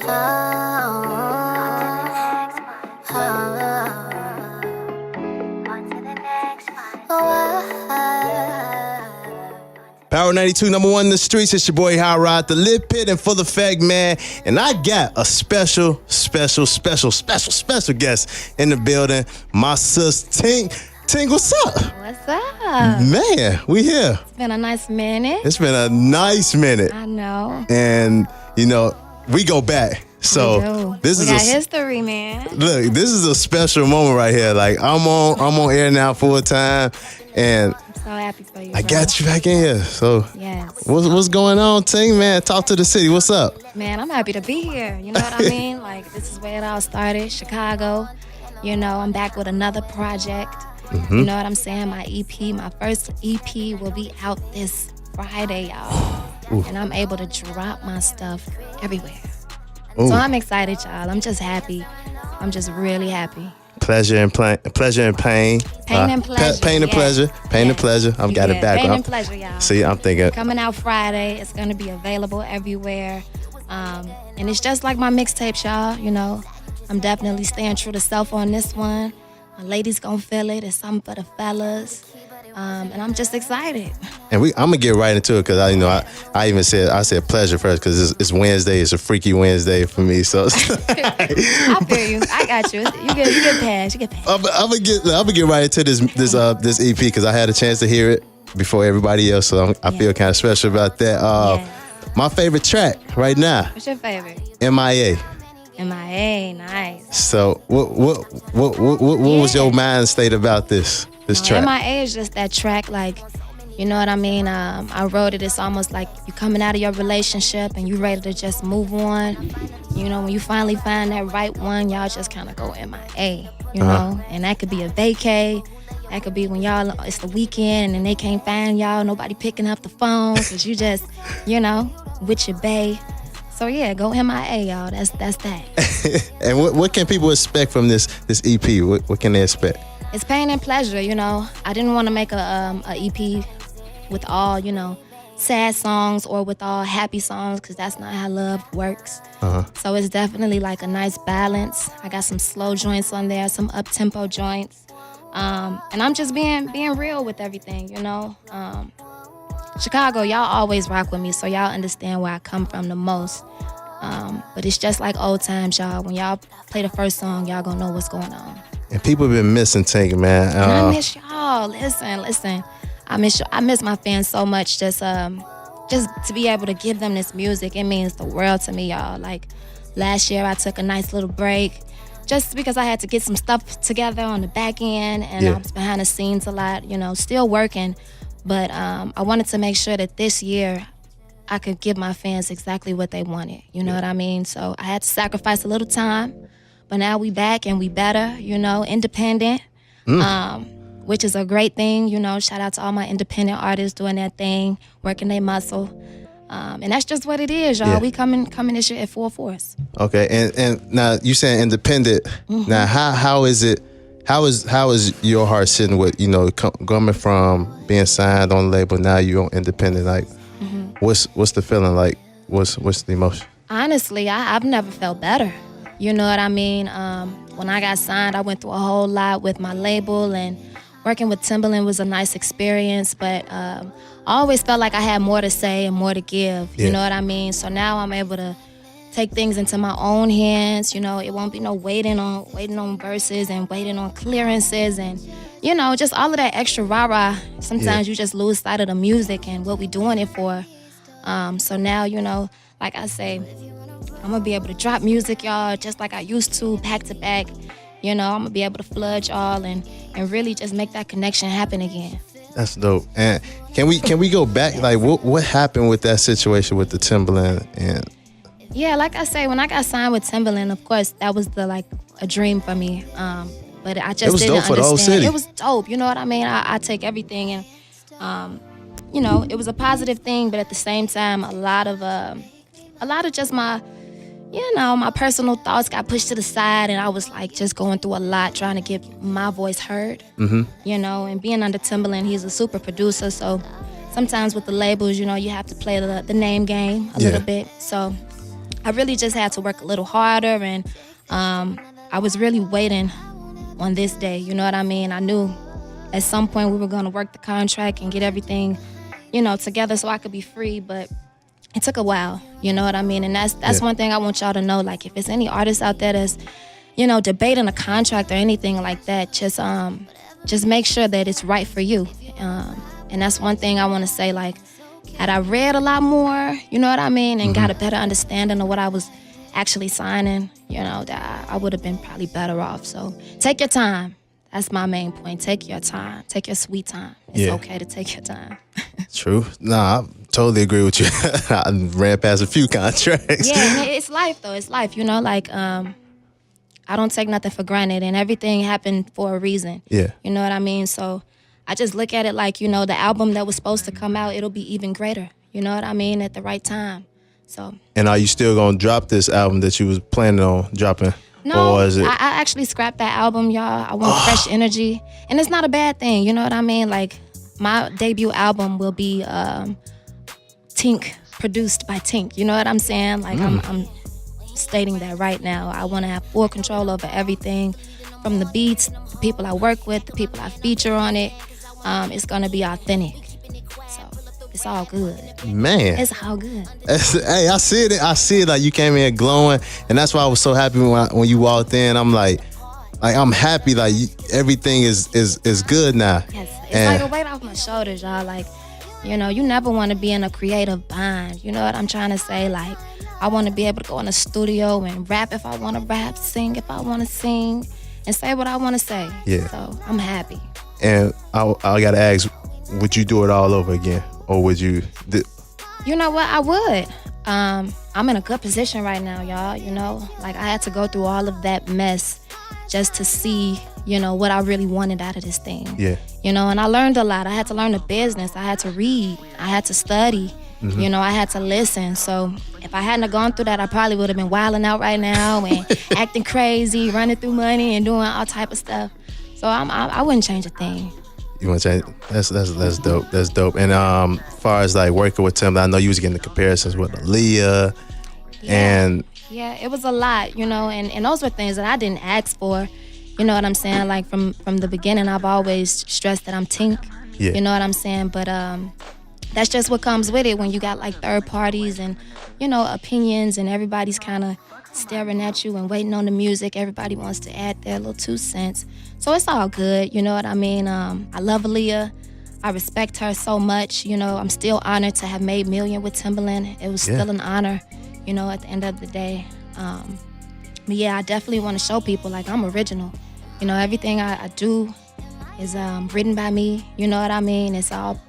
Power 92, #1 in the streets. It's your boy HotRod, the LitPit, and for the fact, man. And I got a special guest in the building. My sis, TINK. TINK, what's up? What's up? Man, we here. It's been a nice minute. It's been a nice minute. I know. And, you know, we go back. So we got history, man. Look, this is a special moment right here. Like I'm on air now full time, and I'm so happy for you. I got you back in here. So yes. What's going on, TINK, man? Talk to the city. What's up? Man, I'm happy to be here. You know what I mean? Like this is where it all started, Chicago. You know, I'm back with another project. Mm-hmm. You know what I'm saying? My EP, my first EP will be out this Friday, y'all. And I'm able to drop my stuff everywhere. Ooh. So I'm excited, y'all. I'm just happy. I'm just really happy. Pleasure and pain. Pain and pleasure. Pain and pleasure. Pain and pleasure. I've got it back. Pain and pleasure, y'all. See, I'm thinking. Coming out Friday. It's going to be available everywhere. And it's just like my mixtapes, y'all. You know, I'm definitely staying true to self on this one. My ladies gonna feel it. It's something for the fellas. And I'm just excited. And I'm gonna get right into it because I said pleasure first because it's Wednesday. It's a freaky Wednesday for me. So I feel you. I got you. You get past. I'm gonna get right into this EP because I had a chance to hear it before everybody else. So I feel kind of special about that. My favorite track right now. What's your favorite? MIA. MIA, nice. So what was your mind state about this track? MIA is just that track, like, you know what I mean? I wrote it, it's almost like you coming out of your relationship and you ready to just move on. You know, when you finally find that right one, y'all just kind of go MIA, you know? And that could be a vacay. That could be when y'all, it's the weekend and they can't find y'all, nobody picking up the phone because you just, you know, with your bae. So yeah, go MIA, y'all. That's that. And what can people expect from this EP? What can they expect? It's pain and pleasure, you know. I didn't want to make a EP with all, you know, sad songs or with all happy songs because that's not how love works. So it's definitely like a nice balance. I got some slow joints on there, some up-tempo joints. And I'm just being real with everything, you know. Chicago, y'all always rock with me, so y'all understand where I come from the most. But it's just like old times, y'all. When y'all play the first song, y'all gonna know what's going on. And people have been missing TINK, man. And I miss y'all. Listen. I miss my fans so much. Just to be able to give them this music, it means the world to me, y'all. Like last year, I took a nice little break. Just because I had to get some stuff together on the back end, and I was behind the scenes a lot, you know, still working. But I wanted to make sure that this year I could give my fans exactly what they wanted. You know what I mean? So I had to sacrifice a little time. But now we back and we better, you know, independent, which is a great thing. You know, shout out to all my independent artists doing their thing, working their muscle. And that's just what it is, y'all. We coming this year at full force. Okay, and now you saying independent. Now how is it? How is your heart sitting with, you know, coming from being signed on the label, now you're on independent? Like, what's the feeling like? What's the emotion? Honestly, I've never felt better. You know what I mean? When I got signed, I went through a whole lot with my label, and working with Timbaland was a nice experience, but I always felt like I had more to say and more to give. You know what I mean? So now I'm able to take things into my own hands. You know, it won't be no waiting on verses and waiting on clearances and, you know, just all of that extra rah-rah. Sometimes you just lose sight of the music and what we doing it for. So now, you know, like I say, I'm gonna be able to drop music, y'all, just like I used to, back to back. You know, I'm gonna be able to flood y'all and really just make that connection happen again. That's dope. And can we go back? Like, what happened with that situation with the Timbaland and? Yeah, like I say, when I got signed with Timbaland, of course, that was a dream for me. But I just didn't understand. For the whole city. It was dope. You know what I mean? I take everything and, you know, it was a positive thing, but at the same time, a lot of just my, you know, my personal thoughts got pushed to the side, and I was like just going through a lot trying to get my voice heard. You know, and being under Timbaland, he's a super producer, so sometimes with the labels, you know, you have to play the name game a little bit. So I really just had to work a little harder, and I was really waiting on this day. You know what I mean? I knew at some point we were going to work the contract and get everything, together so I could be free, but it took a while. You know what I mean? And that's one thing I want y'all to know. Like, if there's any artists out there that's, debating a contract or anything like that, just make sure that it's right for you. And that's one thing I want to say, like, had I read a lot more, you know what I mean, and got a better understanding of what I was actually signing, that I would have been probably better off. So take your time. That's my main point. Take your time. Take your sweet time. It's okay to take your time. True. Nah, I totally agree with you. I ran past a few contracts. Yeah, and it's life, though. It's life, I don't take nothing for granted, and everything happened for a reason. Yeah. You know what I mean? So I just look at it like, the album that was supposed to come out, it'll be even greater. You know what I mean? At the right time. So. And are you still gonna drop this album that you was planning on dropping? No, or is it? I actually scrapped that album, y'all. I want fresh energy, and it's not a bad thing. You know what I mean? Like, my debut album will be TINK, produced by TINK. You know what I'm saying? Like, I'm stating that right now. I want to have full control over everything, from the beats, the people I work with, the people I feature on it. It's gonna be authentic, so it's all good. Man, it's all good. Hey, I see it. I see it. Like, you came in glowing, and that's why I was so happy when you walked in. I'm like I'm happy. Like, everything is good now. Yes, it's like a weight off my shoulders, y'all. Like, you never want to be in a creative bind. You know what I'm trying to say? Like, I want to be able to go in the studio and rap if I want to rap, sing if I want to sing, and say what I want to say. Yeah. So I'm happy. And I gotta ask, would you do it all over again, or would you? You know what? I would. I'm in a good position right now, y'all. Like, I had to go through all of that mess just to see, what I really wanted out of this thing. Yeah. And I learned a lot. I had to learn the business. I had to read. I had to study. I had to listen. So if I hadn't have gone through that, I probably would have been wilding out right now and acting crazy, running through money and doing all type of stuff. So I wouldn't change a thing. You want to change? That's dope. That's dope. And as far as like working with Tim, I know you was getting the comparisons with Aaliyah, and it was a lot, and those were things that I didn't ask for. You know what I'm saying? Like, from the beginning, I've always stressed that I'm TINK. Yeah. You know what I'm saying? But that's just what comes with it when you got like third parties and opinions, and everybody's kind of staring at you and waiting on the music. Everybody wants to add their little 2 cents. So it's all good, you know what I mean? I love Aaliyah. I respect her so much. I'm still honored to have made Million with Timbaland. It was still an honor, at the end of the day. But yeah, I definitely want to show people, like, I'm original. Everything I do is written by me. You know what I mean? It's all,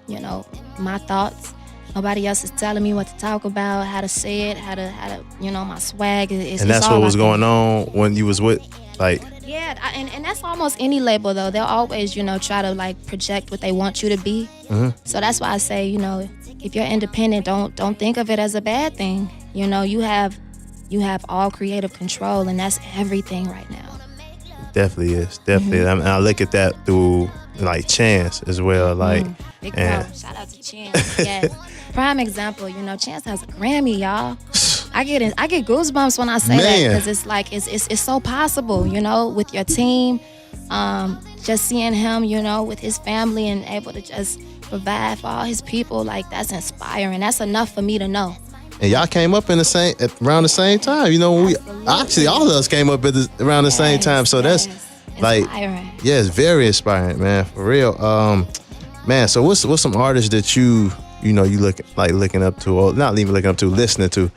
my thoughts. Nobody else is telling me what to talk about, how to say it, how to my swag. And that's what was going on when you was with, like. Yeah, and that's almost any label, though. They'll always, try to, like, project what they want you to be. So that's why I say, if you're independent, don't think of it as a bad thing. You have all creative control, and that's everything right now. It definitely is. Definitely. I mean, I look at that through, like, Chance as well. Like, Big shout out to Chance. Yes. Prime example, Chance has a Grammy, y'all. I get goosebumps when I say that, because it's like it's so possible, with your team. Just seeing him, with his family and able to just provide for all his people, like, that's inspiring. That's enough for me to know. And y'all came up around the same time. When we actually, all of us came up around the same time. So that's like, it's very inspiring, man, for real. Man, so what's some artists that you looking up to, or not even looking up to, listening to?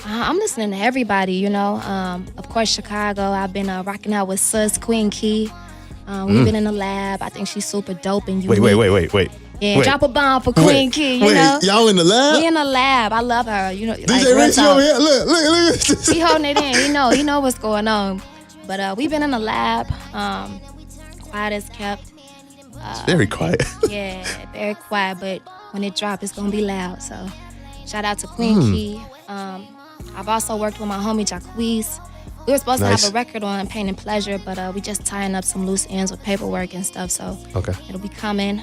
I'm listening to everybody, Of course, Chicago. I've been rocking out with Sus, Queen Key. We've been in the lab. I think she's super dope and unique. Wait. Yeah, drop a bomb for Queen Key, Y'all in the lab? We in the lab. I love her. DJ Richie over here. Look. She holding it in. He know what's going on. But we've been in the lab. Quiet as kept. It's very quiet. Yeah, very quiet. But when it drops, it's gonna be loud. So shout out to Queen Key. I've also worked with my homie Jacquees. We were supposed to have a record on Pain and Pleasure, but we just tying up some loose ends with paperwork and stuff. So it'll be coming.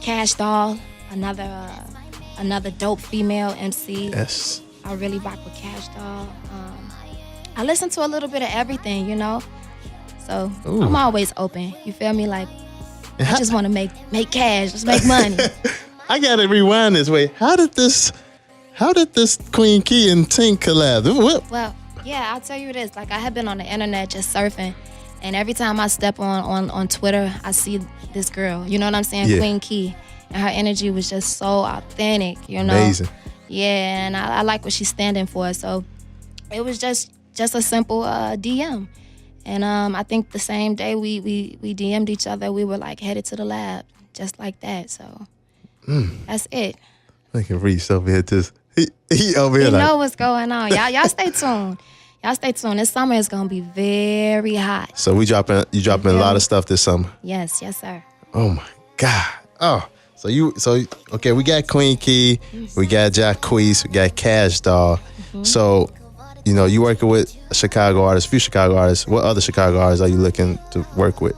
Cash Doll, another dope female MC. Yes. I really rock with Cash Doll. I listen to a little bit of everything, you know. So Ooh. I'm always open. You feel me? Like I just want to make cash, just make money. I gotta rewind this way. How did this Queen Key and TINK collab? What? Well, yeah, I'll tell you this. Like I had been on the internet just surfing, and every time I step on Twitter, I see this girl. You know what I'm saying? Yeah. Queen Key, and her energy was just so authentic. You know, Amazing. Yeah, and I like what she's standing for. So it was just a simple DM. And I think the same day we DM'd each other, we were like headed to the lab, just like that. So that's it. I can Reese over here just he over here You like, know what's going on. Y'all stay tuned. Y'all stay tuned. This summer is gonna be very hot. So you dropping a lot of stuff this summer. Yes, sir. Oh my God. Oh. So okay, we got Queen Key, we got Jacquees, we got Cash Doll. So, you know, you working with Chicago artists, few Chicago artists. What other Chicago artists are you looking to work with?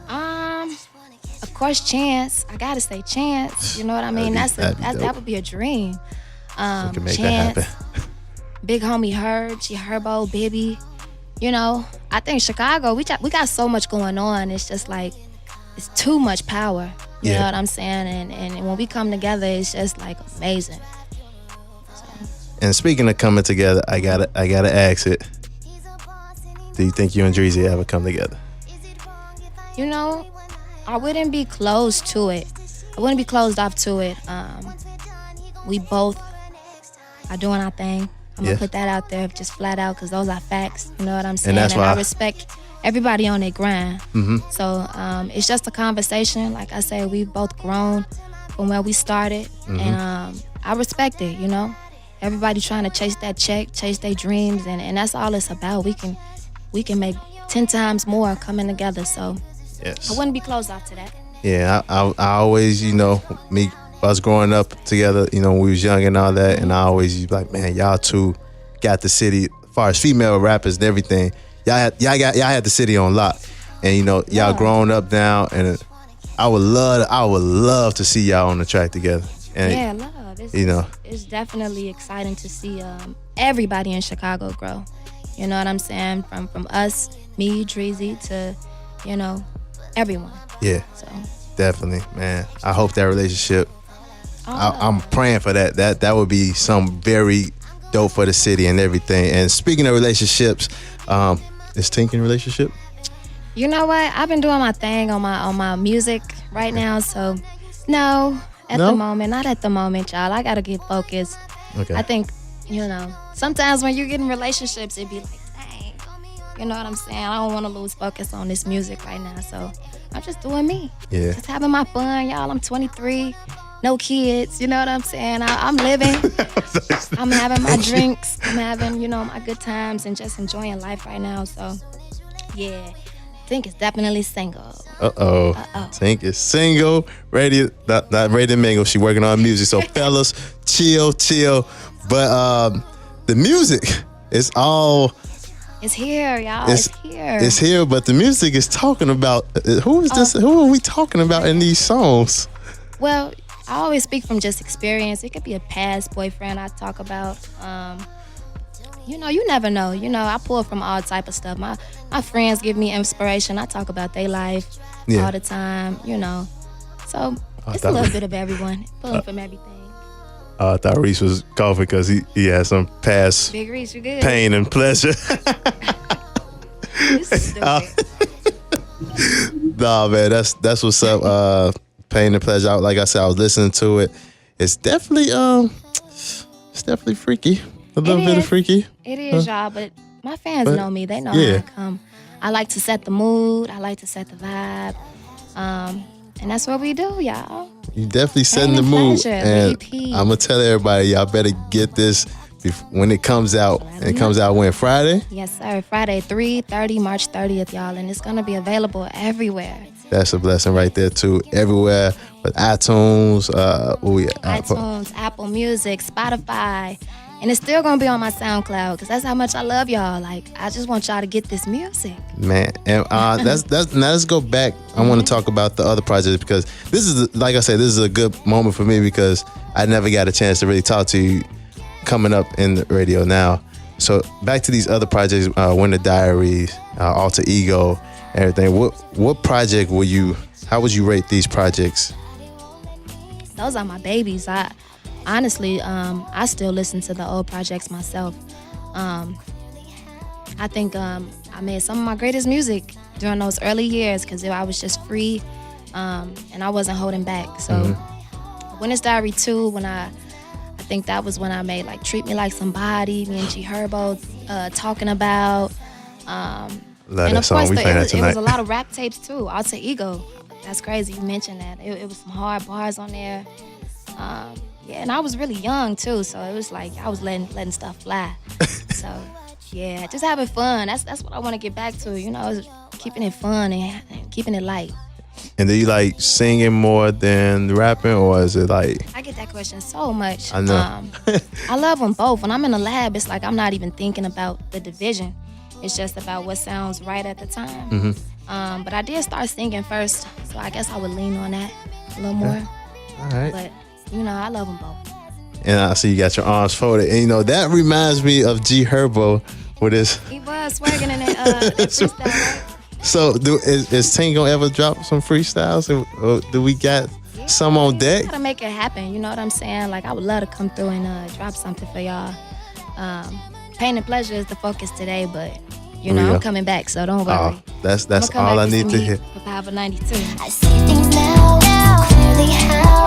Of course, Chance. I gotta say Chance. You know what I mean? That would be a dream. We can make Chance, that happen. Big homie Herb, Herbo, Bibby. You know, I think Chicago, we got so much going on. It's just like, it's too much power. You know what I'm saying? And when we come together, it's just like amazing. And speaking of coming together, I gotta ask it. Do you think you and Dreezy ever come together? You know, I wouldn't be closed to it. I wouldn't be closed off to it. We both are doing our thing. I'm gonna put that out there just flat out because those are facts. You know what I'm saying? And that's why I respect everybody on their grind. So it's just a conversation. Like I said, we've both grown from where we started, and I respect it. You know, everybody trying to chase that check, chase their dreams, and that's all it's about. We can make 10 times more coming together. So yes, I wouldn't be closed off to that. Yeah, I always, you know, us growing up together, you know, when we was young and all that, and I always be like, man, y'all two got the city, as far as female rappers and everything, y'all had the city on lock, and you know, y'all grown up now, and I would love to see y'all on the track together. And love. It's definitely exciting to see everybody in Chicago grow. You know what I'm saying? From us, me, Dreezy, to, you know, everyone. Yeah. So definitely, man. I hope that relationship. I'm praying for that. That would be some very dope for the city and everything. And speaking of relationships, is TINK in a relationship? You know what? I've been doing my thing on my music right now. So no, the moment, not at the moment, y'all. I gotta get focused. Okay. I think, you know, sometimes when you get in relationships, it be like, dang, you know what I'm saying? I don't want to lose focus on this music right now. So I'm just doing me. Yeah. Just having my fun, y'all. I'm 23. No kids, you know what I'm saying? I'm living. I'm having my drinks. I'm having, you know, my good times and just enjoying life right now. So, yeah, TINK is definitely single. TINK is single, ready, not ready to mingle. She working on music. So, fellas, chill. But the music is all. It's here, y'all. It's here. It's here, but the music is talking about, who is this? Who are we talking about in these songs? Well, I always speak from just experience. It could be a past boyfriend I talk about. You know, you never know. You know, I pull from all type of stuff. My friends give me inspiration. I talk about their life all the time, you know. So it's a little bit of everyone. Pulling from everything. I thought Reese was coughing because he had some past Big Reese, you good? pain and pleasure. You stupid. Nah, man, that's what's up. Pain and pleasure. Like I said, I was listening to it. It's definitely freaky. A little bit of freaky. It is, y'all. But my fans know me. They know how I come. I like to set the mood. I like to set the vibe. And that's what we do, y'all. You definitely setting the mood. And I'm gonna tell everybody, y'all better get this when it comes out. And it comes out when? Friday? Yes, sir. Friday, 3/30, March 30th, y'all. And it's gonna be available everywhere. That's a blessing right there too. Everywhere with iTunes, iTunes, Apple Music, Spotify, and it's still gonna be on my SoundCloud because that's how much I love y'all. Like I just want y'all to get this music, man. And that's now let's go back. I want to talk about the other projects because this is, like I said, this is a good moment for me because I never got a chance to really talk to you coming up in the radio now. So back to these other projects, Winter Diaries, Alter Ego, everything. What project how would you rate these projects? Those are my babies. I honestly, I still listen to the old projects myself. I think I made some of my greatest music during those early years because I was just free, and I wasn't holding back. So Winter's Diary 2, when I think that was when I made like Treat Me Like Somebody, me and G Herbo talking about. Love and that of song. course, We playing that it tonight. was a lot of rap tapes too. Alter Ego. That's crazy you mentioned that. It was some hard bars on there. Yeah, and I was really young too, so it was like I was letting stuff fly. So yeah, just having fun. That's what I want to get back to. You know, is keeping it fun and keeping it light. And do you like singing more than rapping, or is it like? I get that question so much. I know. I love them both. When I'm in the lab, it's like I'm not even thinking about the division. It's just about what sounds right at the time. But I did start singing first, so I guess I would lean on that a little more. All right. But you know, I love them both. And I see you got your arms folded, and you know that reminds me of G Herbo with his. He was swagging in that freestyle, right? So, is TINK gonna ever drop some freestyles? Or do we got some on deck? Gotta make it happen. You know what I'm saying? Like I would love to come through and drop something for y'all. Pain and pleasure is the focus today, but you know I'm coming back, so don't worry. That's all I need to hear. For Power 92. I see things now, clearly how